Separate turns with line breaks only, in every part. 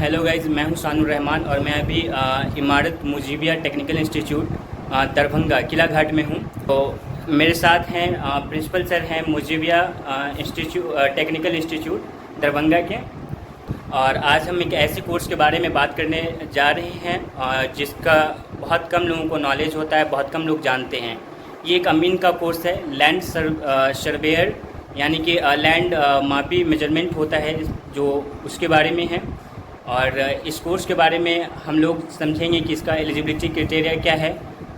Hello guys, मैं हूं सानुर रहमान और मैं अभी इमारत मुजीबिया टेक्निकल इंस्टीट्यूट दरभंगा किला घाट में हूं। तो मेरे साथ हैं प्रिंसिपल सर हैं मुजीबिया टेक्निकल इंस्टीट्यूट दरभंगा के। और आज हम एक ऐसे कोर्स के बारे में बात करने जा रहे हैं जिसका बहुत कम लोगों को नॉलेज होता है, बहुत कम लोग जानते हैं। ये एक अमीन का कोर्स है, लैंड सर्वेयर, यानी कि लैंड मापी मेजरमेंट होता है जो उसके बारे में है। और इस कोर्स के बारे में हम लोग समझेंगे कि इसका एलिजिबिलिटी क्राइटेरिया क्या है,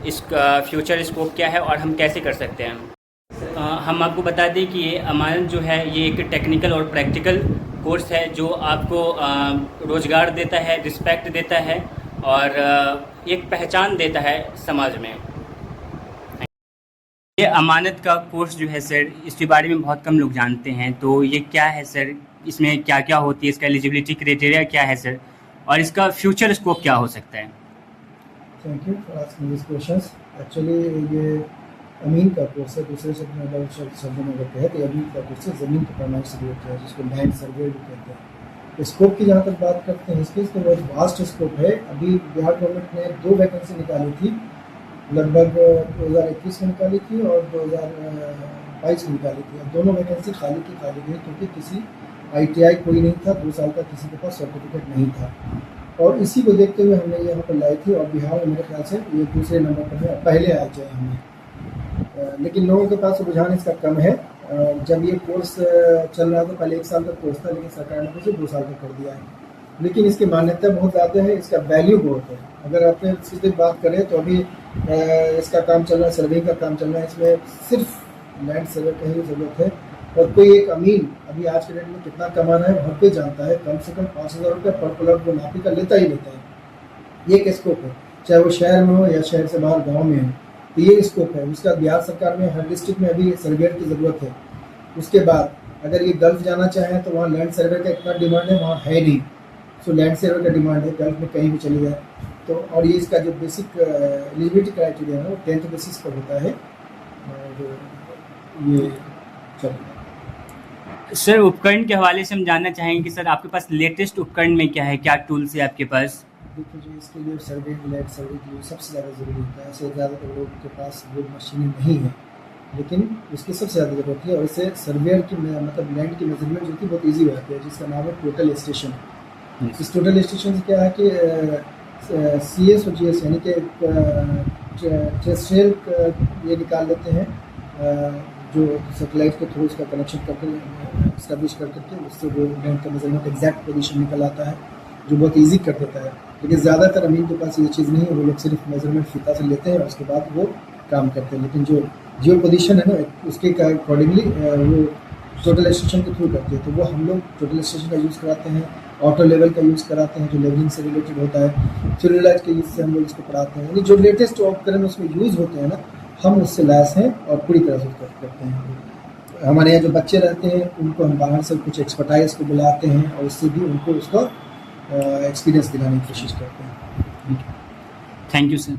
इसका फ्यूचर स्कोप क्या है और हम कैसे कर सकते हैं। हम आपको बता दें कि ये अमानत जो है ये एक टेक्निकल और प्रैक्टिकल कोर्स है जो आपको रोज़गार देता है, रिस्पेक्ट देता है और एक पहचान देता है समाज में। ये अमानत का कोर्स जो है सर, इसके बारे में बहुत कम लोग जानते हैं। तो ये क्या है सर, इसमें क्या क्या होती है, इसका एलिजिबिलिटी क्राइटेरिया क्या है सर, और इसका फ्यूचर स्कोप क्या हो सकता है?
Thank you for asking this questions. Actually ये अमीन का कोर्स है, दूसरे शब्दों में अगर कहें तो अमीन का कोर्स है, ज़मीन का पैमाइश से रिलेटेड है, जिसको लैंड सर्वे भी कहते हैं। स्कोप की जहाँ तक बात करते हैं इसकी, तो बहुत वास्ट स्कोप है। अभी बिहार गवर्नमेंट ने 2 वैकेंसी निकाली थी, लगभग 2021 में निकाली थी और 2022 में निकाली थी। अब दोनों वैकेंसी खाली गई क्योंकि किसी ITI कोई नहीं था, 2 साल का किसी के पास सर्टिफिकेट नहीं था। और इसी को देखते हुए हमने यहाँ पर लाई थी और बिहार में मेरे ख्याल से ये दूसरे नंबर पर है, पहले आ जाए हमें। लेकिन लोगों के पास रुझान इसका कम है। जब ये कोर्स चल रहा था, पहले 1 साल का कोर्स था, लेकिन सरकार ने इसे 2 साल का कर दिया है। लेकिन इसकी मान्यता बहुत ज़्यादा है, इसका वैल्यू बहुत है। अगर आपने सीधे बात करें तो अभी इसका काम चल रहा है, सर्वे का काम चल रहा है, इसमें सिर्फ लैंड सर्वे का ही ज़रूरत है। और कोई एक अमीन अभी आज के डेट में कितना कमा रहा है हर कोई जानता है, कम से कम 5,000 रुपये पर प्लॉट वो नापी का लेता ही लेता है। ये एक स्कोप है, चाहे वो शहर में हो या शहर से बाहर गाँव में हो, तो ये स्कोप है। उसका बिहार सरकार में हर डिस्ट्रिक्ट में अभी सर्वेयर की ज़रूरत है। उसके बाद अगर ये गल्फ जाना चाहें तो वहाँ लैंड सर्वे का इतना डिमांड है, वहाँ है नहीं। सो लैंड सर्वे का डिमांड है, गल्फ में कहीं भी चली जाए तो। और ये इसका जो बेसिक एलिजिबिलिटी क्राइटेरिया है वो 10th बेसिस पर होता है। और ये चलिए
सर, उपकरण के हवाले से हम जानना चाहेंगे कि सर आपके पास लेटेस्ट उपकरण में क्या है, क्या टूल्स है आपके पास?
देखिए जी, इसके लिए सर्वे लैंड सर्वे के लिए सबसे ज़्यादा ज़रूरी होता है। ऐसे ज़्यादातर लोगों के पास वो मशीनें नहीं है, लेकिन उसकी सबसे ज़्यादा ज़रूरत है। और इससे सर्वेयर की मतलब लैंड की मेजरमेंट जो थी बहुत ईजी हो जाती है, जिसका नाम है टोटल स्टेशन। इस टोटल स्टेशन से क्या है कि CS और GS यानी कि टेरेस्ट्रियल ये निकाल लेते हैं, जो सैटेलाइट के थ्रू इसका कनेक्शन करके इस्टेब्लिश कर करके उससे वो लैंड का मेजरमेंट एग्जैक्ट पोजीशन निकल आता है, जो बहुत इजी कर देता है। लेकिन ज़्यादातर अमीन के पास ये चीज़ नहीं है, वो लोग सिर्फ मेजरमेंट फीता से लेते हैं और उसके बाद वो काम करते हैं। लेकिन जो जियो पोजीशन है ना, उसके अकॉर्डिंगली वो टोटल स्टेशन के थ्रू करते हैं। तो वो हम लोग टोटल स्टेशन का यूज़ कराते हैं, ऑटो लेवल का यूज़ कराते हैं जो लेवलिंग से रिलेटेड होता है, सेलुलराइज के यूज़ से हम लोग इसको पढ़ाते हैं। यानी जो लेटेस्ट उपकरण उसमें यूज़ होते हैं ना, हम उससे लैस हैं और पूरी तरह से करते हैं। हमारे यहाँ जो बच्चे रहते हैं उनको हम बाहर से कुछ एक्सपर्टाइज को बुलाते हैं और उससे भी उनको उसका एक्सपीरियंस दिलाने की कोशिश करते हैं।
Thank you sir.